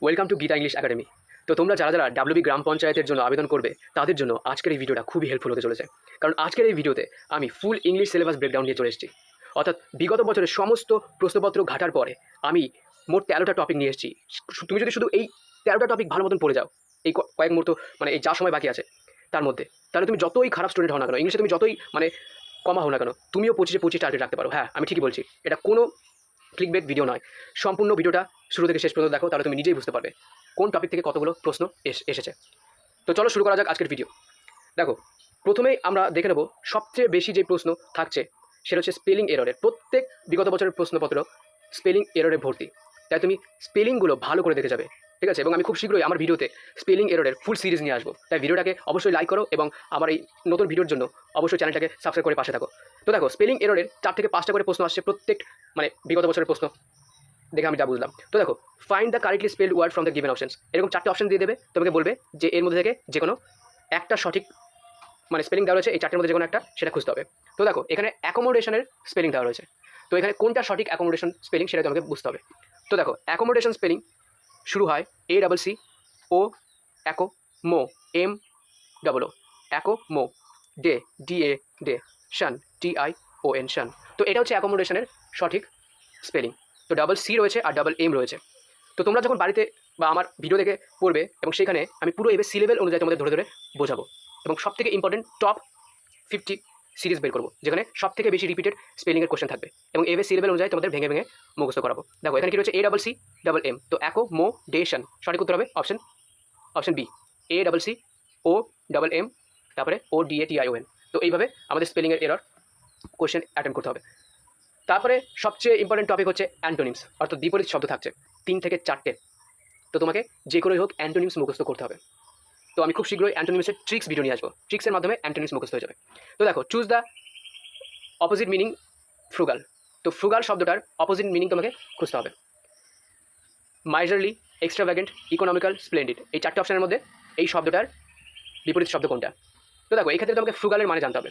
Welcome to Gita English academy. তো তোমরা যারা যারা ডাব্লিউবি গ্রাম পঞ্চায়েতের জন্য আবেদন করবে তাদের জন্য আজকের এই ভিডিওটা খুবই হেল্পফুল হতে চলেছে। কারণ আজকের এই ভিডিওতে আমি ফুল ইংলিশ সিলেবাস ব্রেকডাউন নিয়ে চলে এসেছি। অর্থাৎ বিগত বছরের সমস্ত প্রশ্নপত্র ঘাটার পরে আমি মোট 13টা টপিক নিয়ে এসেছি। তুমি যদি শুধু এই 13টা টপিক ভালো মতন পড়ে যাও এই কয়েক মুহূর্ত মানে এই যা সময় বাকি আছে তার মধ্যে, তাহলে তুমি যতই খারাপ স্টুডেন্ট হও না কেন, ইংলিশে তুমি যতই কমা হও না কেন, তুমিও 25-25 টার্গেট রাখতে পারো। হ্যাঁ, আমি ঠিকই বলছি, এটা কোনো ক্লিকবেট ভিডিও নয়। সম্পূর্ণ ভিডিওটা শুরু থেকে শেষ পর্যন্ত দেখো, তাহলে তুমি নিজেই বুঝতে পারবে কোন টপিক থেকে কতগুলো প্রশ্ন এসেছে। তো চলো শুরু করা যাক আজকের ভিডিও। দেখো, প্রথমেই আমরা দেখে নেব সবচেয়ে বেশি যে প্রশ্ন থাকছে সেটা হচ্ছে স্পেলিং এররের। প্রত্যেক বিগত বছরের প্রশ্নপত্র স্পেলিং এররে ভর্তি, তাই তুমি স্পেলিংগুলো ভালো করে দেখে যাবে, ঠিক আছে? এবং আমি খুব শীঘ্রই আমার ভিডিওতে স্পেলিং এররের ফুল সিরিজ নিয়ে আসবো, তাই ভিডিওটাকে অবশ্যই লাইক করো এবং আমার এই নতুন ভিডিওর জন্য অবশ্যই চ্যানেলটাকে সাবস্ক্রাইব করে পাশে থাকো। তো দেখো, স্পেলিং এররের 4 থেকে 5টা করে প্রশ্ন আসছে প্রত্যেক বিগত বছরের প্রশ্ন দেখে আমি যা বুঝলাম। তো দেখো, find the correctly spelled word from the given options, এরকম 4টে অপশন দিয়ে দেবে, তোমাকে বলবে যে এর মধ্যে থেকে যে কোনো একটা সঠিক স্পেলিং দেওয়া রয়েছে, এই 4টের মধ্যে যে কোনো একটা সেটা খুঁজতে হবে। তো দেখো, এখানে অ্যাকোমোডেশনের স্পেলিং দেওয়া রয়েছে, তো এখানে কোনটা সঠিক অ্যাকোমোডেশন স্পেলিং সেটা তোমাকে বুঝতে হবে। তো দেখো, অ্যাকোমোডেশন স্পেলিং শুরু হয় ACC ও অ্যাকো মো MOO, অ্যাকো মো, DA ডে, শান TION শান। তো এটা হচ্ছে অ্যাকোমোডেশনের সঠিক স্পেলিং। তো C রয়েছে আর M রয়েছে। তো তোমরা যখন বাড়িতে বা আমার ভিডিও দেখে পড়বে এবং সেখানে আমি পুরো এবার সি লেভেল অনুযায়ী তোমাদের ধরে ধরে বোঝাবো এবং সবথেকে ইম্পর্টেন্ট টপ 50 সিরিজ বের করবো, যেখানে সবথেকে বেশি রিপিটেড স্পেলিংয়ের কোশ্চেন থাকবে এবং এবার সি লেভেল অনুযায়ী তোমাদের ভেঙে ভেঙে মুখস্থ করাবো। দেখো, এখানে কি রয়েছে ACC M, তো অ্যাকোমোডেশন সঠিক উত্তর হবে অপশন বি, ACC M, তারপরে ODATION। তো এইভাবে আমাদের স্পেলিংয়ের এরর কোশ্চেন অ্যাটেন্ড করতে হবে। তারপরে সবচেয়ে ইম্পর্টেন্ট টপিক হচ্ছে অ্যান্টোনিমস, অর্থাৎ বিপরীত শব্দ থাকছে 3 থেকে 4টে। তো তোমাকে যে করেই হোক অ্যান্টোনিমস মুখস্থ করতে হবে। তো আমি খুব শীঘ্রই অ্যান্টোনিমসের ট্রিক্স ভিডিও নিয়ে আসবো, ট্রিক্সের মাধ্যমে অ্যান্টোনিমস মুখস্থ হয়ে যাবে। তো দেখো, choose the opposite meaning frugal. তো ফ্রুগাল শব্দটার অপোজিট মিনিং তোমাকে খুঁজতে হবে। মাইজারলি, এক্সট্রাভ্যাগেন্ট, ইকোনমিক্যাল, স্প্লেন্ডিড, এই 4টে অপশনের মধ্যে এই শব্দটার বিপরীত শব্দ কোনটা? তো দেখো, এই ক্ষেত্রে তোমাকে ফ্রুগালের মানে জানতে হবে।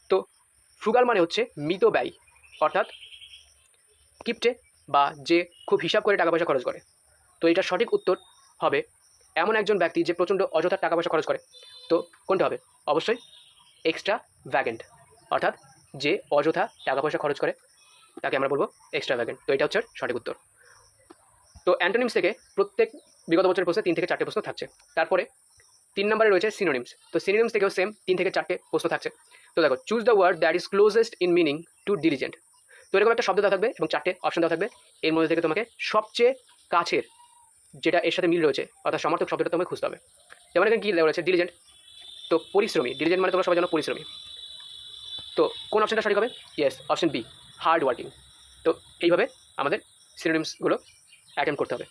তো ফ্রুগাল মানে হচ্ছে মিতব্যয়ী, অর্থাৎ কিপটে বা যে খুব হিসাব করে টাকা পয়সা খরচ করে। তো এটা সঠিক উত্তর হবে এমন একজন ব্যক্তি যে প্রচণ্ড অযথা টাকা পয়সা খরচ করে। তো কোনটা হবে? অবশ্যই এক্সট্রা ভ্যাগেন্ট, অর্থাৎ যে অযথা টাকা পয়সা খরচ করে তাকে আমরা বলবো এক্সট্রা ভ্যাগেন্ট। তো এটা হচ্ছে সঠিক উত্তর। তো অ্যান্টোনিমস থেকে প্রত্যেক বিগত বছরের প্রশ্নে 3 থেকে 4টে প্রশ্ন থাকছে। তারপরে 3 নম্বরে রয়েছে সিনোনিমস। তো সিনোনিমস থেকেও সেম 3 থেকে 4টে প্রশ্ন থাকছে। তো দেখো, choose the word that is closest in meaning to diligent. তো এরকম একটা শব্দ দেওয়া থাকবে এবং 4টে অপশন দেওয়া থাকবে, এর মধ্যে থেকে তোমাকে সবচেয়ে কাছের যেটা এর সাথে মিল রয়েছে অর্থাৎ সমর্থক শব্দটা তোমাকে খুঁজতে হবে। যেমন এখানে কী দেওয়া রয়েছে? ডিলিজেন্ট, তো পরিশ্রমী। ডিলিজেন্ট মানে তোমরা সবাই জানো পরিশ্রমী। তো কোন অপশনটা সঠিক হবে? Yes, option B, hard working. তো এইভাবে আমাদের সিনোনিমসগুলো অ্যাটেম্প করতে হবে।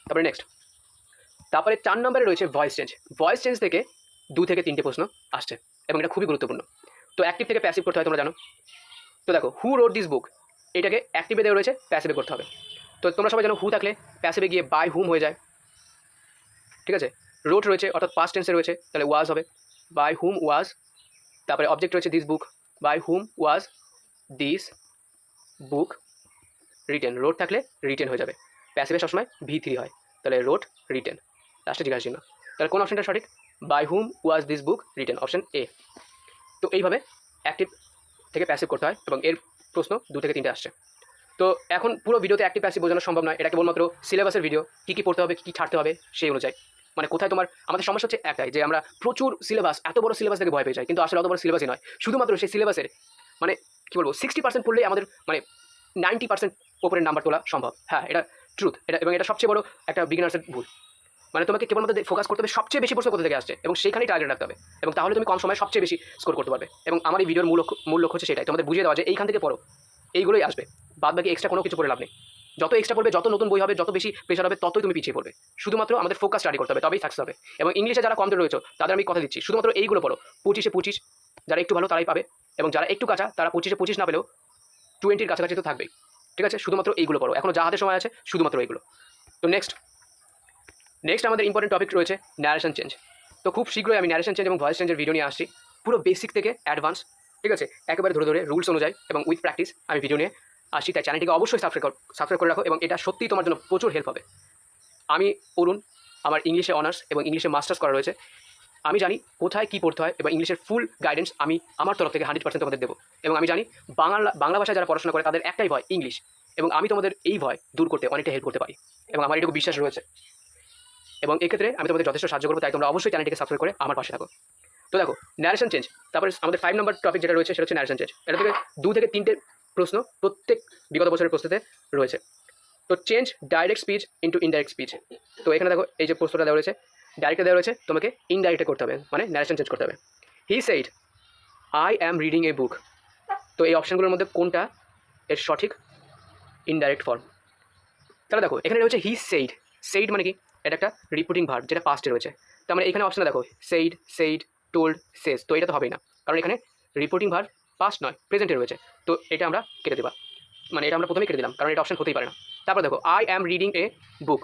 তারপরে 4 নম্বরে রয়েছে ভয়েস চেঞ্জ। ভয়েস চেঞ্জ থেকে 2 থেকে 3টে প্রশ্ন আসছে এবং এটা খুবই গুরুত্বপূর্ণ। তো অ্যাক্টিভ থেকে প্যাসিভ করতে হয়, তোমরা জানো। তো দেখো, হু রোড দিস বুক, এটাকে অ্যাক্টিভে দেওয়া রয়েছে, প্যাসিভে করতে হবে। তো তোমরা সবাই জানো হু থাকলে প্যাসিভে গিয়ে বাই হুম হয়ে যায়, ঠিক আছে? রোড রয়েছে অর্থাৎ পাস্ট টেন্সে রয়েছে, তাহলে ওয়াজ হবে, বাই হুম ওয়াজ। তারপরে অবজেক্ট রয়েছে this book, by whom was this book written. রোড থাকলে রিটেন হয়ে যাবে, প্যাসিভে সবসময় V3 হয়, তাহলে রোড রিটেন, লাস্টে জিজ্ঞাসা চিহ্ন। তাহলে কোন অপশনটা সঠিক? By whom was this book written, option A. তো এইভাবে অ্যাক্টিভ থেকে প্যাসিভ করতে হয় এবং এর প্রশ্ন 2 থেকে 3টে আসছে। তো এখন পুরো ভিডিওতে অ্যাক্টিভ প্যাসিভ বোঝানো সম্ভব নয়, এটা কেবলমাত্র সিলেবাসের ভিডিও, কী কী পড়তে হবে, কী কী ছাড়তে হবে সেই অনুযায়ী। কোথায় আমাদের সমস্যা হচ্ছে একটাই, যে আমরা প্রচুর সিলেবাস, এত বড় সিলেবাস থেকে ভয় পেয়ে যাই, কিন্তু আসলে অত বড় সিলেবাসই নয়। শুধুমাত্র সেই সিলেবাসের কী বলবো 60% পড়লেই আমাদের 90% ওপরের নাম্বার তোলা সম্ভব। হ্যাঁ, এটা ট্রুথ, এটা এবং এটা সবচেয়ে বড় একটা বিগিনার্সের ভুল। তোমাকে কেবলমাত্র ফোকাস করতে হবে সবচেয়ে বেশি প্রশ্ন কোথা থেকে আসছে এবং সেইখানেই টার্গেট রাখতে হবে, এবং তাহলে তুমি কম সময়ে সবচেয়ে বেশি স্কোর করতে পারবে। এবং আমার এই ভিডিওর মূল লক্ষ্য হচ্ছে সেটাই, তোমাদের বুঝিয়ে দেওয়া যে এইখান থেকে পড়ো, এইগুলোই আসবে, বাদ বাকি এক্সট্রা কোনো কিছু পড়ে লাভ নেই। যত এক্সট্রা পড়বে, যত নতুন বই হবে, যত বেশি প্রেশার হবে, ততই তুমি পিছিয়ে পড়বে। শুধুমাত্র আমাদের ফোকাস স্টাডি করতে হবে, তবেই সাকসেস হবে। এবং ইংলিশে যারা কমজোর রয়েছে তাদের আমি কথা দিচ্ছি, শুধুমাত্র এইগুলো পড়ো, 25-এ 25, যারা একটু ভালো তারাই পাবে, এবং যারা একটু কাঁচা তারা 25-এ 25 না পেলেও 20-র কাছাকাছি তো থাকবেই, ঠিক আছে? শুধুমাত্র এইগুলো পড়ো, এখনও যা হাতে সময় আছে শুধুমাত্র এইগুলো। তো নেক্সট আমাদের ইম্পর্টেন্ট টপিক রয়েছে ন্যারেশন চেঞ্জ। তো খুব শীঘ্রই আমি ন্যারেশন চেঞ্জ এবং ভয়েস চেঞ্জের ভিডিও নিয়ে আসছি, পুরো বেসিক থেকে অ্যাডভান্স, ঠিক আছে? একেবারে ধরে ধরে রুলস অনুযায়ী এবং উইথ প্র্যাকটিস আমি ভিডিও নিয়ে আসছি। তাই চ্যানেলটিকে অবশ্যই সাবস্ক্রাইব করে রাখো, এবং এটা সত্যিই তোমার জন্য প্রচুর হেল্প হবে। আমি অরুণ, আমার ইংলিশে অনার্স এবং ইংলিশে মাস্টার্স করা রয়েছে। আমি জানি কোথায় কী পড়তে হয় এবং ইংলিশের ফুল গাইডেন্স আমি আমার তরফ থেকে 100% তোমাদের দেবো। এবং আমি জানি বাংলা ভাষায় যারা পড়াশোনা করে তাদের একটাই ভয়, ইংলিশ। এবং আমি তোমাদের এই ভয় দূর করতে অনেকটা হেল্প করতে পারি এবং আমার এটুকু বিশ্বাস রয়েছে। এবং এক্ষেত্রে আমি তোমাদের যথেষ্ট সাহায্য করবো, তাই তোমরা অবশ্যই চ্যানেলটিকে সাবস্ক্রাইব করে আমার পাশে থাকো। তো দেখো, ন্যারেশন চেঞ্জ, তারপরে আমাদের 5 নম্বর টপিক যেটা রয়েছে সেটা হচ্ছে ন্যারেশন চেঞ্জ। এটা থেকে 2 থেকে 3টে প্রশ্ন প্রত্যেক বিগত বছরের প্রশ্নতে রয়েছে। তো change direct speech into indirect speech. তো এখানে দেখো এই যে প্রশ্নটা দেওয়া রয়েছে, ডাইরেক্টে দেওয়া রয়েছে, তোমাকে ইনডাইরেক্টে করতে হবে, মানে ন্যারেশন চেঞ্জ করতে হবে। He said I am reading a book. তো এই অপশানগুলোর মধ্যে কোনটা এর সঠিক ইনডাইরেক্ট ফর্ম? তাহলে দেখো এখানে রয়েছে হি সেইড। সেইড মানে কি? এটা একটা রিপিটিং ভার্ব যেটা পাস্টে রয়েছে। তার মানে এখানে অপশানে দেখো সেইড, সেইড, টোল্ড, সেজ। তো এটা তো হবেই না, কারণ এখানে রিপিটিং ভার্ব পাস্ট নয়, প্রেজেন্টে রয়েছে। তো এটা আমরা কেটে দেবা, মানে এটা আমরা প্রথমেই কেটে দিলাম, কারণ এটা অপশন হতেই পারে না। তারপর দেখো I am reading a book.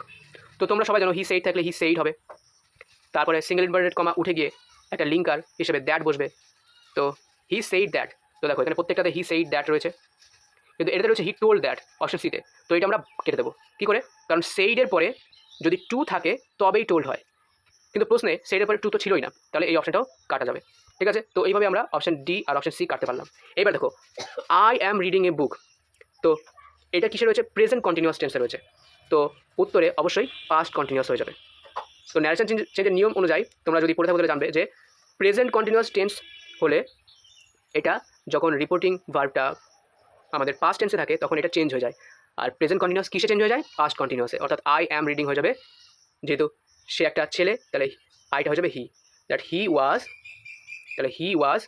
তো তোমরা সবাই জানো হি সেইড থাকলে হি সেইড হবে, তারপরে সিঙ্গেল ইনভার্টেড কমা উঠে গিয়ে একটা লিঙ্কার হিসেবে দ্যাট বসবে। তো হি সেইড দ্যাট। তো দেখো এখানে প্রত্যেকটাতে হি সেইড দ্যাট রয়েছে, কিন্তু এটাতে রয়েছে হি টোল্ড দ্যাট অপশন সিতে। তো এটা আমরা কেটে দেবো। কী করে? কারণ সেইডের পরে যদি টু থাকে তবেই টোল্ড হয়, কিন্তু প্রশ্নে সেইডের পরে টু তো ছিলই না, তাহলে এই অপশনটাও কাটা যাবে। ঠিক আছে, তো এইভাবে আমরা অপশন ডি আর অপশন সি কাটতে পারলাম। এবার দেখো I am reading a book. তো এটা কিসে রয়েছে? প্রেজেন্ট কন্টিনিউয়াস টেন্সে রয়েছে। তো উত্তরে অবশ্যই পাস্ট কন্টিনিউয়াস হয়ে যাবে। তো ন্যারেশন চেঞ্জের নিয়ম অনুযায়ী তোমরা যদি পড়ে থাকো তাহলে জানবে যে প্রেজেন্ট কন্টিনিউয়াস টেন্স হলে এটা যখন রিপোর্টিং ভার্বটা আমাদের পাস্ট টেন্সে থাকে তখন এটা চেঞ্জ হয়ে যায়। আর প্রেজেন্ট কন্টিনিউয়াস কিসে চেঞ্জ হয়ে যায়? পাস্ট কন্টিনিউয়াসে। অর্থাৎ আই অ্যাম রিডিং হয়ে যাবে, যেহেতু সে একটা ছেলে তাহলে আইটা হয়ে যাবে হি। দ্যাট হি ওয়াজ, তাহলে he was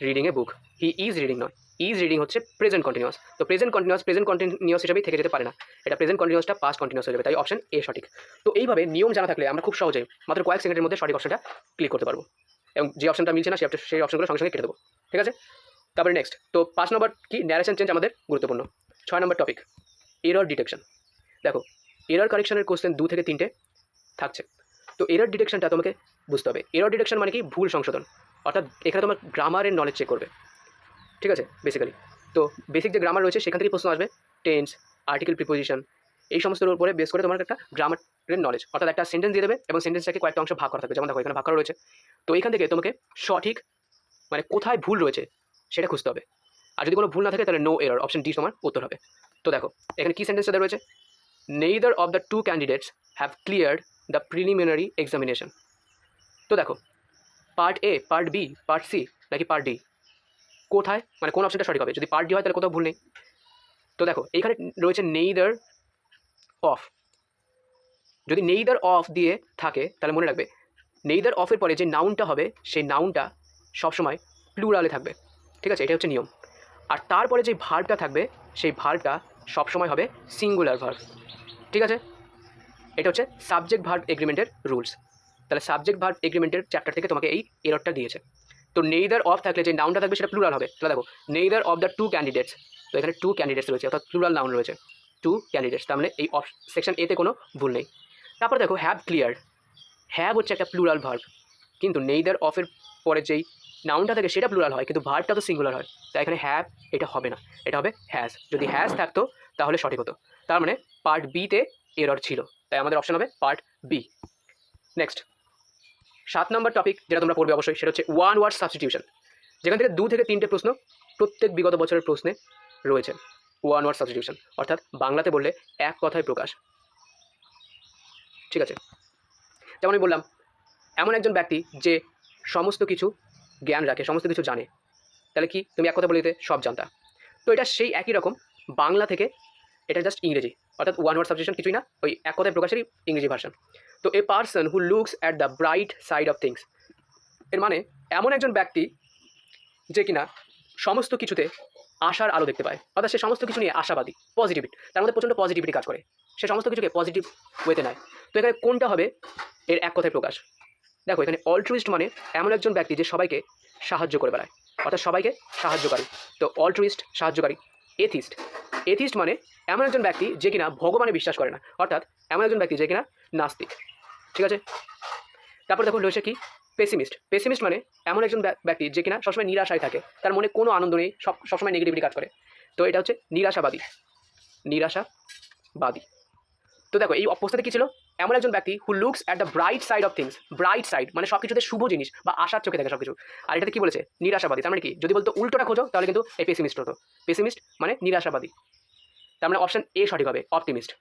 reading a book. He is reading নয়, ইজ রিডিং হচ্ছে প্রেজেন্ট কন্টিনিউয়াস। তো প্রেজেন্ট কন্টিনিউয়াস হিসেবেই থেকে যেতে পারে না, এটা প্রেজেন্ট কন্টিনিউয়াসটা পাস্ট কন্টিনিউয়াস হয়ে যাবে, তাই অপশন এ সঠিক। তো এইভাবে নিয়ম জানা থাকলে আমরা খুব সহজেই মাত্র কয়েক সেকেন্ডের মধ্যে সঠিক অপশনটা ক্লিক করতে পারবো, এবং যে অপশনটা মিলছে না সেই অপশনগুলো সঙ্গে সঙ্গে কেটে দেবো। ঠিক আছে, তারপরে নেক্সট। তো 5 নম্বর কি? ন্যারেশন চেঞ্জ আমাদের গুরুত্বপূর্ণ। 6 নম্বর টপিক এরর ডিটেকশন। দেখো এরর কারেকশনের কোশ্চেন 2 থেকে 3টে থাকছে। তো এরর ডিটেকশনটা তোমাকে বুঝতে হবে। এরর ডিটেকশন মানে কি? ভুল সংশোধন। অর্থাৎ এখানে তোমার গ্রামারের নলেজ চেক করবে। ঠিক আছে, বেসিক্যালি তো বেসিক যে গ্রামার রয়েছে সেখান থেকে প্রশ্ন আসবে। টেন্স, আর্টিকেল, প্রিপোজিশন, এই সমস্তের উপরে বেস করে তোমার একটা গ্রামারের নলেজ, অর্থাৎ একটা সেন্টেন্স দিয়ে দেবে এবং সেন্টেন্সটাকে কয়েকটা অংশ ভাগ করা থাকবে। যেমন দেখো এখানে ভাগ করা রয়েছে। তো এখান থেকে তোমাকে সঠিক মানে কোথায় ভুল রয়েছে সেটা খুঁজতে হবে। আর যদি কোনো ভুল না থাকে তাহলে নো এরর, অপশন ডি তোমার উত্তর হবে। তো দেখো এখানে কি সেন্টেন্সটা দেওয়া রয়েছে? Neither of the two candidates have cleared the preliminary examination. তো দেখো part A, part B, part C নাকি পার্ট ডি? কোথায় মানে কোন অপশনটা সঠিক হবে? যদি পার্ট ডি হয় তাহলে কোথাও ভুল নেই। তো দেখো এইখানে রয়েছে নেইদার অফ। যদি নেইদার অফ দিয়ে থাকে তাহলে মনে রাখবে নেইদার অফের পরে যে নাউনটা হবে সেই নাউনটা সবসময় প্লুরালে থাকবে। ঠিক আছে, এটা হচ্ছে নিয়ম। আর তারপরে যে ভার্বটা থাকবে সেই ভার্বটা সবসময় হবে সিঙ্গুলার ভার্ব। ঠিক আছে, এটা হচ্ছে সাবজেক্ট ভার্ব এগ্রিমেন্টের রুলস। তাহলে সাবজেক্ট ভার্ব এগ্রিমেন্টের চ্যাপ্টার থেকে তোমাকে এই এররটা দিয়েছে। তো নেইদার অফ থাকলে যে নাউনটা থাকবে সেটা প্লুরাল হবে। তাহলে দেখো neither of the two candidates. তো এখানে টু ক্যান্ডিডেটস রয়েছে, অর্থাৎ প্লুরাল নাউন রয়েছে টু ক্যান্ডিডেটস। তার মানে এই সেকশন এতে কোনো ভুল নেই। তারপর দেখো হ্যাভ ক্লিয়ার্ড। হ্যাভ হচ্ছে একটা প্লুরাল ভার্ব, কিন্তু নেইদার অফের পরে যেই নাউনটা থাকে সেটা প্লুরাল হয়, কিন্তু ভার্বটা তো সিঙ্গুলার হয়। তাই এখানে হ্যাভ এটা হবে না, এটা হবে হ্যাজ। যদি হ্যাজ থাকতো তাহলে সঠিক হতো। তার মানে পার্ট বিতে এরর ছিল, তাই আমাদের অপশন হবে পার্ট বি। নেক্সট 7 নম্বর টপিক যেটা তোমরা পড়বে অবশ্যই, সেটা হচ্ছে ওয়ান ওয়ার্ড সাবস্টিটিউশন, যেখান থেকে 2 থেকে 3টে প্রশ্ন প্রত্যেক বিগত বছরের প্রশ্নে রয়েছে। ওয়ান ওয়ার্ড সাবস্টিটিউশন অর্থাৎ বাংলাতে বললে এক কথায় প্রকাশ। ঠিক আছে, যেমন আমি বললাম এমন একজন ব্যক্তি যে সমস্ত কিছু জ্ঞান রাখে, সমস্ত কিছু জানে, তাহলে কি তুমি এক কথা বলে দিতে সব জানতা? তো এটা সেই একই রকম বাংলা থেকে এটা জাস্ট ইংরেজি, অর্থাৎ ওয়ান ওয়ার্ড সাবস্টিটিউশন কিছুই না, ওই এক কথায় প্রকাশেরই ইংরেজি ভার্সন। তো a person who looks at the bright side of things, এর মানে এমন একজন ব্যক্তি যে কিনা সমস্ত কিছুতে আশার আলো দেখতে পায়, অর্থাৎ সে সমস্ত কিছু নিয়ে আশাবাদী, পজিটিভিটি, তার মধ্যে প্রচণ্ড পজিটিভিটি কাজ করে, সে সমস্ত কিছুকে পজিটিভ ওয়েতে নেয়। তো এখানে কোনটা হবে এর এক কথায় প্রকাশ? দেখো এখানে অল্ট্রুইস্ট মানে এমন একজন ব্যক্তি যে সবাইকে সাহায্য করে বেড়ায়, অর্থাৎ সবাইকে সাহায্যকারী। তো অল্ট্রুইস্ট সাহায্যকারী। এথিস্ট, এথিস্ট মানে এমন একজন ব্যক্তি যে কিনা ভগবানে বিশ্বাস করে না, অর্থাৎ এমন একজন ব্যক্তি যে কিনা নাস্তিক। ঠিক আছে, তারপর দেখো রয়েছে কি পেসিমিস্ট। পেসিমিস্ট মানে এমন একজন ব্যক্তি যে কিনা সবসময় নিরাশায় থাকে, তার মনে কোনো আনন্দ নেই, সবসময় নেগেটিভিটি কাজ করে। তো এটা হচ্ছে নিরাশাবাদী, নিরাশাবাদী। তো দেখো এই প্রশ্নতে কী ছিল, এমন একজন ব্যক্তি who looks at the bright side of things, bright side মানে সব কিছুতে শুভ জিনিস বা আশার চোখে দেখে সব কিছু। আর এটাতে কি বলেছে, নিরাশাবাদী। তার মানে কি, যদি বলতো উল্টোটা খোঁজো তাহলে কিন্তু এই পেসিমিস্ট হতো। পেসিমিস্ট মানে নিরাশাবাদী, তার মানে অপশন এ সঠিক হবে, অপটিমিস্ট।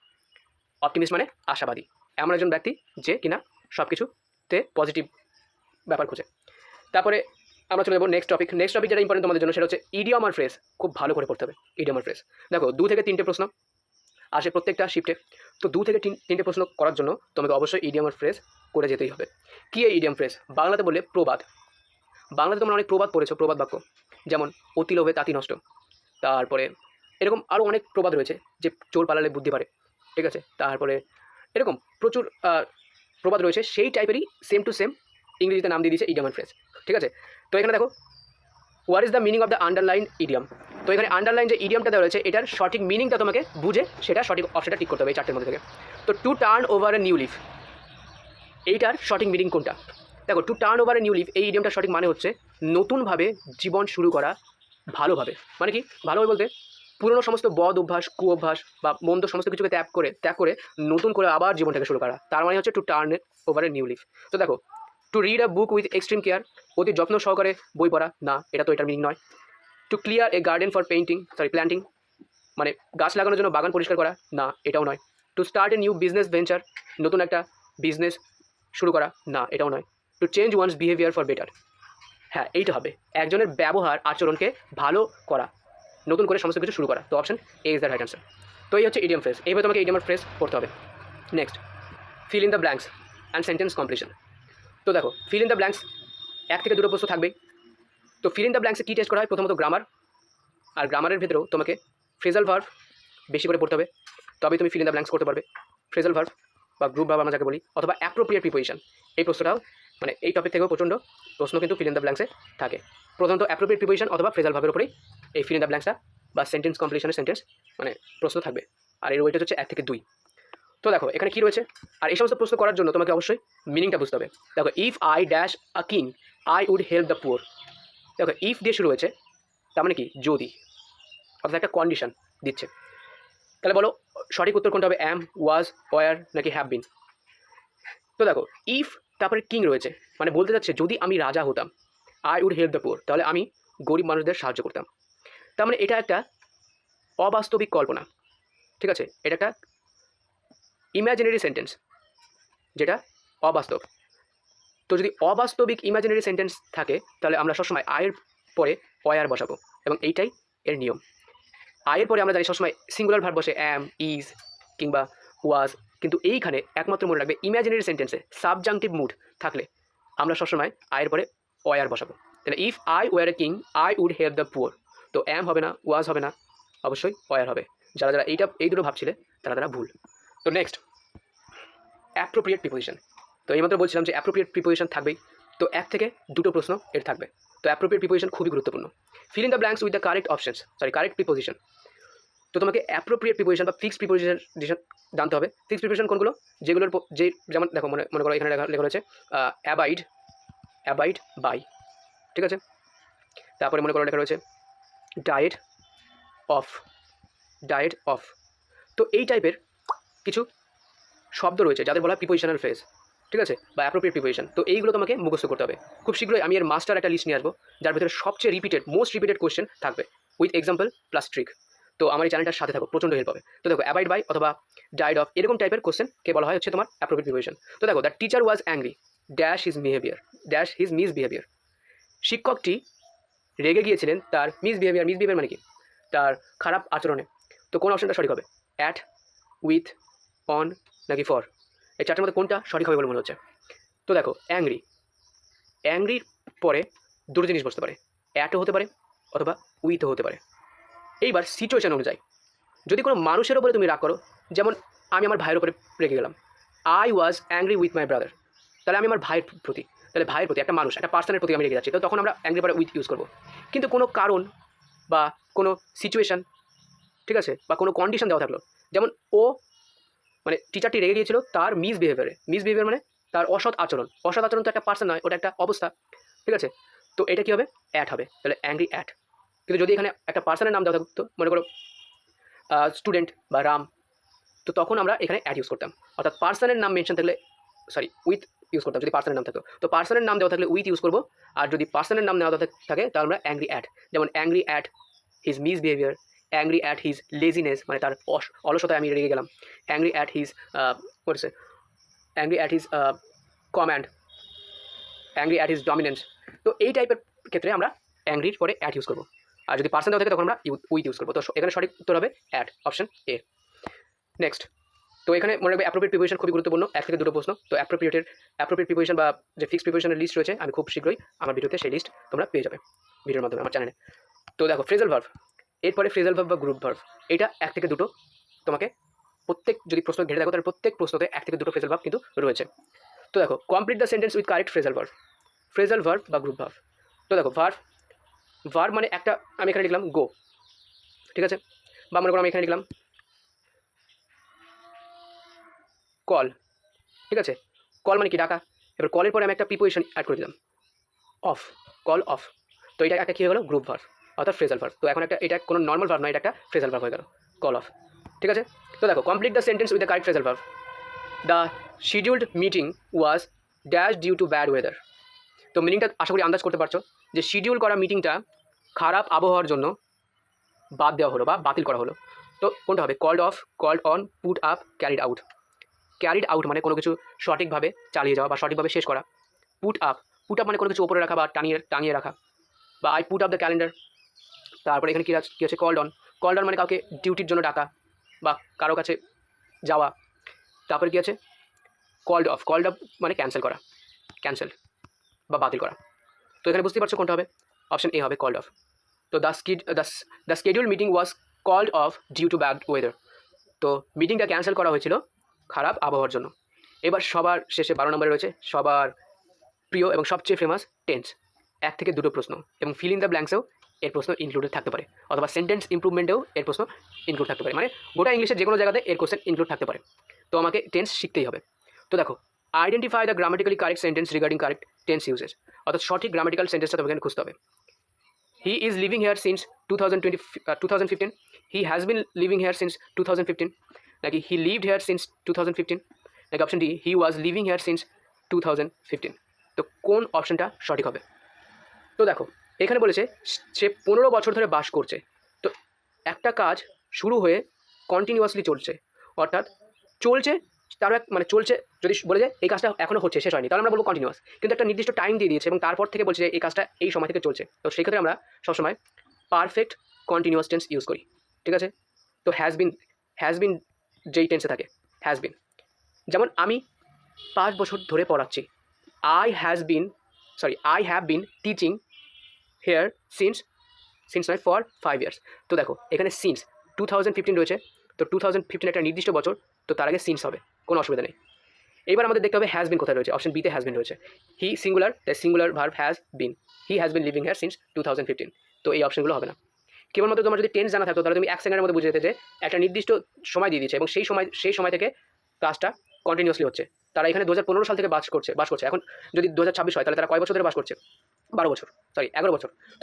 অপটিমিস্ট মানে আশাবাদী, এমন একজন ব্যক্তি যে কিনা সব কিছুতে পজিটিভ ব্যাপার খোঁজে। তারপরে আমরা চলে যাবো নেক্সট টপিক। নেক্সট টপিক যেটা ইম্পর্টেন্ট তোমাদের জন্য সেটা হচ্ছে ইডিয়ম আর ফ্রেজ। খুব ভালো করে পড়তে হবে ইডিয়ম আর ফ্রেজ। দেখো 2 থেকে 3টে প্রশ্ন আসে প্রত্যেকটা শিফটে। তো 2 থেকে 3টে প্রশ্ন করার জন্য তোমাকে অবশ্যই ইডিয়ম আর ফ্রেজ করে যেতেই হবে। কী এই ইডিয়ম ফ্রেজ? বাংলাতে বললে প্রবাদ। বাংলাতে তোমরা অনেক প্রবাদ পড়েছো, প্রবাদ বাক্য, যেমন অতি লোভে তাঁতি নষ্ট। তারপরে এরকম আরও অনেক প্রবাদ রয়েছে, যে চোর পালালে বুদ্ধি পারে, ঠিক আছে। তারপরে এরকম প্রচুর প্রবাদ রয়েছে, সেই টাইপেরই সেম টু সেম ইংরেজিতে নাম দিয়ে দিয়েছে ইডিয়ম আর ফ্রেজ, ঠিক আছে। তো এখানে দেখো, what is the meaning of the underline idiom. তো এখানে আন্ডারলাইন যে ইডিয়মটা দেওয়া রয়েছে এটার সঠিক মিনিংটা তোমাকে বুঝে সেটা সঠিক অপশনটা টিক করতে হবে এই 4টের মধ্যে থেকে। তো two turn over a new leaf, এইটার সঠিক মিনিং কোনটা? দেখো, two turn over a new leaf এই ইডিয়মটার সঠিক মানে হচ্ছে নতুনভাবে জীবন শুরু করা ভালোভাবে। মানে কি ভালোভাবে বলতে, পুরনো সমস্ত বদ অভ্যাস, কুঅভ্যাস বা মন্দ সমস্ত কিছুকে ত্যাগ করে নতুন করে আবার জীবনটাকে শুরু করা, তার মানে হচ্ছে to turn over a new leaf. তো দেখো, to read a book with extreme care, অতি যত্ন সহকারে বই পড়া, না এটা তো এটার মিনিং নয়। To clear a garden for planting, মানে গাছ লাগানোর জন্য বাগান পরিষ্কার করা, না এটাও নয়। To start a new business venture, নতুন একটা বিজনেস শুরু করা, না এটাও নয়। To change one's behaviour for better, হ্যাঁ এইটা হবে, একজনের ব্যবহার আচরণকে ভালো করা, নতুন করে সমস্ত কিছু শুরু করা। তো option A is the right answer. তো এই হচ্ছে ইডিয়ম ফ্রেজ। এইভাবে তোমাকে ইডিয়ম ফ্রেজ পড়তে হবে। Next, feel in the blanks and sentence completion. তো দেখো, ফিল ইন দ্য ব্ল্যাঙ্কস 1 থেকে 2টো প্রশ্ন থাকবেই। তো ফিল ইন দ্য ব্ল্যাঙ্কসে কী টেস্ট করা হয়? প্রথমত গ্রামার, আর গ্রামারের ভেতরেও তোমাকে ফ্রেজাল ভার্ব বেশি করে পড়তে হবে, তবেই তুমি ফিল ইন দ্য ব্ল্যাঙ্কস করতে পারবে। ফ্রেজাল ভার্ব বা গ্রুপ ভার্ব আমরা যাকে বলি, অথবা অ্যাপ্রোপ্রিয়েট প্রিপোজিশন, এই প্রশ্নটাও মানে এই টপিক থেকেও প্রচণ্ড প্রশ্ন কিন্তু ফিল ইন দ্য ব্ল্যাঙ্কসে থাকে। প্রথমত অ্যাপ্রোপ্রিয়েট প্রিপোজিশন অথবা ফ্রেজাল ভার্বের উপরেই এই ফিল ইন দ্য ব্ল্যাঙ্কসটা বা সেন্টেন্স কমপ্লিশনের সেন্টেন্স মানে প্রশ্ন থাকবে। আর এর ওয়েট হচ্ছে 1 থেকে 2। তো দেখো এখানে কী রয়েছে, আর এই সমস্ত প্রশ্ন করার জন্য তোমাকে অবশ্যই মিনিংটা বুঝতে হবে। দেখো, if I dash a king I would help the poor. দেখো, ইফ দিয়ে শুরু হয়েছে, তার মানে কি যদি, অর্থাৎ একটা কন্ডিশন দিচ্ছে। তাহলে বলো সঠিক উত্তর কোনটা হবে, অ্যাম, ওয়াজ, ওয়ার নাকি হ্যাভ বিন? তো দেখো, ইফ তারপরে কিং রয়েছে, মানে বলতে যাচ্ছে যদি আমি রাজা হতাম, I would help the poor, তাহলে আমি গরিব মানুষদের সাহায্য করতাম। তার মানে এটা একটা অবাস্তবিক কল্পনা, ঠিক আছে, এটা একটা ইম্যাজিনারি সেন্টেন্স, যেটা অবাস্তব। তো যদি অবাস্তবিক ইমাজিনারি সেন্টেন্স থাকে তাহলে আমরা সবসময় আয়ের পরে ওয়ার বসাবো, এবং এইটাই এর নিয়ম। আয়ের পরে আমরা জানি সবসময় সিঙ্গুলার ভার্ব বসে, অ্যাম, ইজ কিংবা ওয়াজ, কিন্তু এইখানে একমাত্র মনে রাখবে ইমাজিনারি সেন্টেন্সে সাবজাংটিভ মুড থাকলে আমরা সবসময় আয়ের পরে ওয়ার বসাবো। তাহলে if I were a king I would help the poor, তো অ্যাম হবে না, ওয়াজ হবে না, অবশ্যই ওয়ার হবে। যারা যারা এই দুটো ভাবছিলে তারা ভুল। তো নেক্সট, অ্যাপ্রোপ্রিয়েট প্রিপোজিশন। তো এইমাত্র বলছিলাম যে অ্যাপ্রোপ্রিয়েট প্রিপোজিশন থাকবেই। তো 1 থেকে 2টো প্রশ্ন এর থাকবে। তো অ্যাপ্রোপ্রিয়েট প্রিপোজিশন খুবই গুরুত্বপূর্ণ। Feel in the blanks with the correct options, correct preposition. তো তোমাকে অ্যাপ্রোপ্রিয়েট প্রিপোজিশন বা ফিক্সড প্রিপোজিশন জানতে হবে। ফিক্সড প্রিপোজিশন কোনগুলো? যেগুলোর যেমন দেখো, মনে করো এখানে লেখা রয়েছে অ্যাবাইড বাই, ঠিক আছে। তারপরে মনে করো লেখা রয়েছে ডায়েট অফ। তো এই টাইপের কিছু শব্দ রয়েছে যাদের বলা হয় প্রিপোজিশনাল ফ্রেজ, ঠিক আছে, বা অ্যাপ্রোপ্রিয়েট প্রিপোজিশন। তো এইগুলো তোমাকে মুখস্থ করতে হবে। খুব শীঘ্রই আমি এর মাস্টার একটা লিস্ট নিয়ে আসবো, যার ভিতরে সবচেয়ে মোস্ট রিপিটেড কোয়েশ্চেন থাকবে উইথ এক্সাম্পল প্লাস ট্রিক। তো আমার এই চ্যানেলটার সাথে থাকো, প্রচণ্ড হেল্প হবে। তো দেখো, অ্যাবাইড বাই অথবা ডায়েট অফ এরকম টাইপের কোয়েশ্চেনকে বলা হয় হচ্ছে তোমার অ্যাপ্রোপ্রিয়েট প্রিপোজিশন। তো দেখো, the teacher was angry dash his misbehaviour. শিক্ষকটি রেগে গিয়েছিলেন তার মিসবিহেভিয়ার মানে কি, তার খারাপ আচরণে। তো কোন অপশনটা সঠিক হবে, অ্যাট, উইথ, অন নাকি ফর? এই 4টের মধ্যে কোনটা সঠিক হবে বলে মনে হচ্ছে? তো দেখো, অ্যাংরির পরে 2টো জিনিস বসতে পারে, অ্যাটও হতে পারে অথবা উইথও হতে পারে। এইবার সিচুয়েশন অনুযায়ী, যদি কোনো মানুষের ওপরে তুমি রাগ করো, যেমন আমি আমার ভাইয়ের ওপরে রেগে গেলাম, I was angry with my brother, তাহলে আমি আমার ভাইয়ের প্রতি, তাহলে ভাইয়ের প্রতি একটা মানুষ, একটা পার্সনের প্রতি আমি রেগে যাচ্ছি, তো তখন আমরা অ্যাংরি পরে উইথ ইউজ করবো। কিন্তু কোনো কারণ বা কোনো সিচুয়েশন, ঠিক আছে, বা কোনো কন্ডিশন দেওয়া থাকলো, যেমন ও মানে টিচারটি রেগে গিয়েছিল তার মিসবিহেভিয়ার মানে তার অসৎ আচরণ তো একটা পার্সন নয়, ওটা একটা অবস্থা, ঠিক আছে। তো এটা কী হবে, অ্যাট হবে, তাহলে অ্যাংরি অ্যাট। কিন্তু যদি এখানে একটা পার্সনের নাম দেওয়া থাকতো, মনে করো স্টুডেন্ট বা রাম, তো তো তখন আমরা এখানে অ্যাট ইউজ করতাম, অর্থাৎ পার্সনের নাম মেনশন থাকলে উইথ ইউজ করতাম যদি পার্সনের নাম থাকতো। তো পার্সনের নাম দেওয়া থাকলে উইথ ইউজ করবো, আর যদি পার্সনের নাম নেওয়া থাকে তাহলে আমরা অ্যাংরি অ্যাট, যেমন angry at his misbehaviour, angry at his laziness মানে তার অলসতায় আমি রেগে গেলাম, অ্যাংরি অ্যাট হিজ বলছে angry at his command, angry at his dominance. তো এই টাইপের ক্ষেত্রে আমরা অ্যাংরির পরে অ্যাট ইউজ করবো, আর যদি পার্সন দেওয়া থাকে তখন আমরা উইথ ইউজ করবো। তো এখানে সঠিক উত্তর হবে অ্যাট, অপশন এ। নেক্সট, তো এখানে মনে রাখবে অ্যাপ্রোপ্রিয়েট প্রিপোজিশন খুবই গুরুত্বপূর্ণ, এক থেকে দুটো প্রশ্ন। তো অ্যাপ্রোপ্রিয়েট প্রিপোজিশন বা যে ফিক্সড প্রিপোজিশনের লিস্ট রয়েছে আমি খুব শীঘ্রই আমার ভিডিওতে সেই লিস্ট তোমরা পেয়ে যাবে ভিডিওর মাধ্যমে আমার চ্যানেলে। তো দেখো ফ্রেজাল ভার্ব, এরপরে ফ্রেজাল ভার্ব বা গ্রুপ ভার্ব, এটা এক থেকে দুটো তোমাকে প্রত্যেক যদি প্রশ্ন ঘেরে দেখো তাহলে প্রত্যেক প্রশ্নতে এক থেকে দুটো ফ্রেজাল ভার্ব কিন্তু রয়েছে। তো দেখো complete the sentence with correct phrasal verb বা গ্রুপ ভার্ব। তো দেখো ভার্ব মানে একটা, আমি এখানে লিখলাম গো, ঠিক আছে, বা মনে করো আমি এখানে লিখলাম কল, ঠিক আছে, কল মানে কি ডাকা। এবার কলের পরে আমি একটা প্রিপোজিশন অ্যাড করে দিলাম অফ, কল অফ। তো এটা একটা কী হয়ে গেলো গ্রুপ ভার্ব অর্থাৎ ফ্রেজাল ভার্ব। তো এখন এটা কোনো নর্মাল ভার্ব না, এটা একটা ফ্রেজাল ভার্ব হয়ে গেল কল অফ, ঠিক আছে। তো দেখো complete the sentence with the correct phrasal verb. The scheduled meeting was dash due to bad weather. তো মিনিংটা আশা করি আন্দাজ করতে পারছো যে শিডিউল করা মিটিংটা খারাপ আবহাওয়ার জন্য বাদ দেওয়া হলো বা বাতিল করা হলো। তো কোনটা হবে? Called off, called on, put up, carried out. Carried out মানে কোনো কিছু সঠিকভাবে চালিয়ে যাওয়া বা সঠিকভাবে শেষ করা। পুট আপ মানে কোনো কিছু ওপরে রাখা বা টাঙিয়ে রাখা, বা I put up the calendar. তারপরে এখানে কী আছে? কল্ড অন মানে কাউকে ডিউটির জন্য ডাকা বা কারো কাছে যাওয়া। তারপরে কী আছে? কল্ড অফ মানে ক্যান্সেল বা বাতিল করা। তো এখানে বুঝতে পারছো কোনটা হবে? অপশন এ হবে কল্ড অফ। তো the schedule meeting was called off due to bad weather. তো মিটিংটা ক্যান্সেল করা হয়েছিল খারাপ আবহাওয়ার জন্য। এবার সবার শেষে 12 নম্বরে রয়েছে সবার প্রিয় এবং সবচেয়ে ফেমাস টেন্স, এক থেকে দুটো প্রশ্ন, এবং ফিল ইন দ্য ব্ল্যাঙ্কসেও এর প্রশ্ন ইনক্লুডেড থাকতে পারে, অথবা সেন্টেন্স ইমপ্রুভমেন্টেও এর প্রশ্ন ইনক্লুড থাকতে পারে, মানে গোটা ইংলিশের যে কোনো জায়গাতে এর কোশ্চেন ইনক্লুড থাকতে পারে। তো আমাকে টেন্স শিখতেই হবে। তো দেখো identify the grammatically correct sentence regarding correct tense uses, অর্থাৎ সঠিক গ্রামাটিক্যাল সেন্টেন্সটা তোমাকে এখানে খুঁজতে হবে। He is living here since 2015, he has been living here since 2015, নাকি হি লিভড হেয়ার সিন্স 2015, নাকি option D he was living here since 2015। তো কোন অপশনটা সঠিক হবে? তো দেখো এখানে বলেছে সে 15 বছর ধরে বাস করছে। তো একটা কাজ শুরু হয়ে কন্টিনিউয়াসলি চলছে, অর্থাৎ চলছে তারও মানে চলছে যদি বলে যায় এই কাজটা এখনও হচ্ছে, শেষ হয়নি, তাহলে আমরা বলবো কন্টিনিউয়াস। কিন্তু একটা নির্দিষ্ট টাইম দিয়ে দিয়েছে এবং তারপর থেকে বলছে যে এই কাজটা এই সময় থেকে চলছে। তো সেই ক্ষেত্রে আমরা সবসময় পারফেক্ট কন্টিনিউয়াস টেন্স ইউজ করি, ঠিক আছে। তো হ্যাজ বিন যেই টেন্সে থাকে হ্যাজ বিন, যেমন আমি 5 বছর ধরে পড়াচ্ছি, I have been teaching here since নয় ফর 5 years। তো দেখো এখানে সিন্স 2015 রয়েছে, তো 2015 একটা নির্দিষ্ট বছর, তো তার আগে সিন্স হবে, কোনো অসুবিধা নেই। এবার আমাদের দেখতে হবে হ্যাজ বিন কোথায় রয়েছে। অপশন বিতে হ্যাজ বিন রয়েছে। He singular, the singular verb has been, he has been living here since 2015। তো এই অপশনগুলো হবে না। কেবলমাত্র তোমার যদি টেন্স জানা থাকতো তাহলে তুমি 1 সেকেন্ডের মধ্যে বুঝে যেতে যে একটা নির্দিষ্ট সময় দিয়ে দিয়েছে এবং সেই সময় থেকে কাজটা কন্টিনিউয়াসলি হচ্ছে। তারা এখানে 2015 সাল থেকে বাস করছে। এখন যদি 2026 হয় তাহলে তারা কয় বছর ধরে বাস করছে? 11 বছর। তো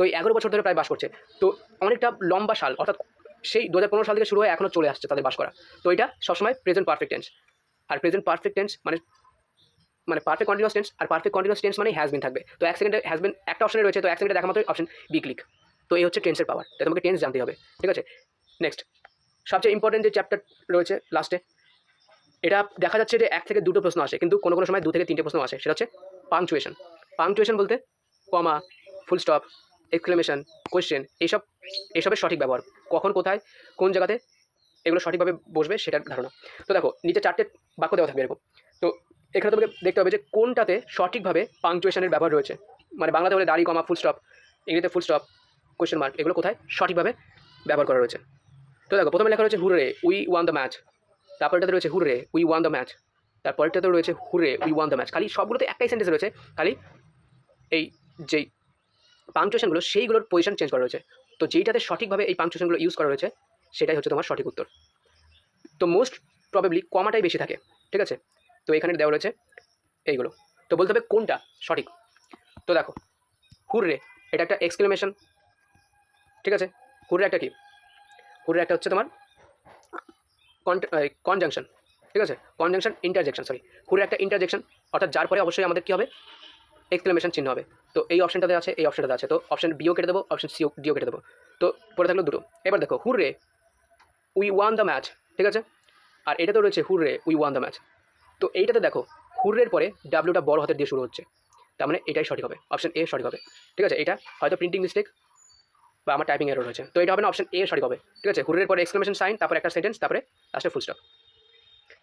এই 11 বছর ধরে প্রায় বাস করছে। তো অনেকটা লম্বা সাল, অর্থাৎ সেই 2015 সাল থেকে শুরু হয়ে এখনও চলে আসছে তাদের বাস করা। তো এটা সবসময় প্রেজেন্ট পারফেক্ট টেন্স। আর প্রেজেন্ট পারফেক্ট টেন্স মানে পারফেক্ট কন্টিনিউয়াস টেন্স, আর পারফেক্ট কন্টিনিউয়াস টেন্স মানে হ্যাজ বিন থাকবে। তো 1 সেকেন্ডে হ্যাজ বিন একটা অপশনে রয়েছে, তো 1 সেকেন্ডে দেখা মাত্রই অপশন বি ক্লিক। তো এই হচ্ছে টেন্সের পাওয়ার, তাই তোমাকে টেন্স জানতে হবে, ঠিক আছে। নেক্সট, সবচেয়ে ইম্পর্টেন্ট যে চ্যাপ্টার রয়েছে লাস্টে, এটা দেখা যাচ্ছে যে 1 থেকে 2টো প্রশ্ন আসে, কিন্তু কোনো সময় 2 থেকে 3টে প্রশ্ন আসে। সেটা হচ্ছে পাংচুয়েশন বলতে কমা, ফুল স্টপ, এক্সক্লেমেশন, কোয়েশ্চেন, এইসবের সঠিক ব্যবহার, কখন কোথায় কোন জায়গাতে এগুলো সঠিকভাবে বসবে সেটার ধারণা। তো দেখো নিচে 4টে বাক্য দেওয়া থাকবে এরকম। তো এখানে তোমাকে দেখতে হবে যে কোনটাতে সঠিকভাবে পাংচুয়েশনের ব্যবহার রয়েছে, মানে বাংলাতে বলে দাড়ি, কমা, ফুল স্টপ, ইংরেজিতে ফুল স্টপ, কোয়েশ্চেন মার্ক, এগুলো কোথায় সঠিকভাবে ব্যবহার করা রয়েছে। তো দেখো প্রথমে লেখা রয়েছে hurray we won the match, তারপরটাতে রয়েছে hurray we won the match, তারপরটাতে রয়েছে hurray we won the match. খালি সবগুলোতে একটাই সেন্টেন্স রয়েছে, খালি এই যেই পাংচুয়েশনগুলো সেইগুলোর পজিশন চেঞ্জ করা রয়েছে। তো যেইটাতে সঠিকভাবে এই পাংচুয়েশনগুলো ইউজ করা রয়েছে সেটাই হচ্ছে তোমার সঠিক উত্তর। তো মোস্ট প্রবাবলি কমাটাই বেশি থাকে, ঠিক আছে। তো এখানে দেওয়া রয়েছে এইগুলো, তো বলতে হবে কোনটা সঠিক। তো দেখো হুররে এটা একটা এক্সক্লেমেশন, ঠিক আছে। হুররে একটা কি? হুররে একটা হচ্ছে তোমার কনজাংশন, ঠিক আছে, কনজাংশন ইন্টারজেকশন, সরি, হুরের একটা ইন্টারজেকশন, অর্থাৎ যার পরে অবশ্যই আমাদের কী হবে, এক্সক্লেমেশন চিহ্ন হবে। তো এই অপশনটাতে আছে, এই অপশনটাতে আছে, তো অপশন বিও কেটে দেবো, অপশন সিও ডিও কেটে দেবো। তো পরে থাকলো দুটো। এবার দেখো hurray we won the match, ঠিক আছে, আর এটাতেও রয়েছে hurray we won the match. তো এইটাতে দেখো হুররের পরে ডাব্লিউটা বড় হাতের দিয়ে শুরু হচ্ছে, তার মানে এটাই সঠিক হবে, অপশন এ সঠিক হবে, ঠিক আছে। এটা হয়তো প্রিন্টিং মিস্টেক বা আমার টাইপিং এরর হয়েছে, তো এটা হবে না, অপশন এ সঠিক হবে, ঠিক আছে। হুররের পরে এক্সক্লেমেশন সাইন, তারপর একটা সেন্টেন্স, তারপরে লাস্টে ফুল স্টপ।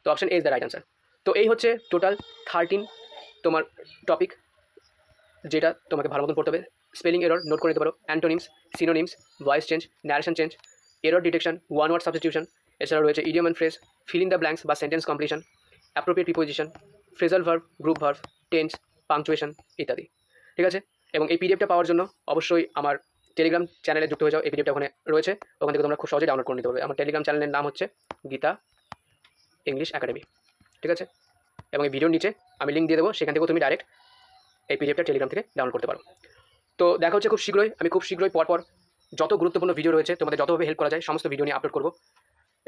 তো option A is the right answer. তো এই হচ্ছে টোটাল 13 তোমার টপিক, যেটা তোমাকে ভালো মতন পড়তে হবে। স্পেলিং এরর নোট করে নিতে পারো, antonyms, synonyms, voice change, narration change, error detection, one word substitution, এছাড়া রয়েছে idiom and phrase, filling the blanks বা sentence completion, appropriate preposition, phrasal verb, group verb, tense, punctuation ইত্যাদি, ঠিক আছে। এবং এই পিডিএফটা পাওয়ার জন্য অবশ্যই আমার টেলিগ্রাম চ্যানেলে যুক্ত হয়ে যাও, এই পিডিএফটা ওখানে রয়েছে, ওখান থেকে তোমরা খুব সহজে ডাউনলোড করে নিতে পারবে। আমার টেলিগ্রাম চ্যানেলের নাম হচ্ছে গীতা ইংলিশ একাডেমি, ঠিক আছে। এবং এই ভিডিওর নিচে আমি লিঙ্ক দিয়ে দেবো, সেখান থেকেও তুমি ডাইরেক্ট এই পিডিএফটা টেলিগ্রাম থেকে ডাউনলোড করতে পারো। তো দেখা হচ্ছে খুব শীঘ্রই, আমি খুব শীঘ্রই পরপর যত গুরুত্বপূর্ণ ভিডিও রয়েছে তোমাদের যতভাবে হেল্প করা যায় সমস্ত ভিডিও নিয়ে আপলোড করবো,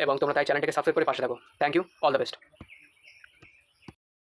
এবং তোমরা তাই চ্যানেলটাকে সাবস্ক্রাইব করে পাশে থাকো। Thank you, all the best.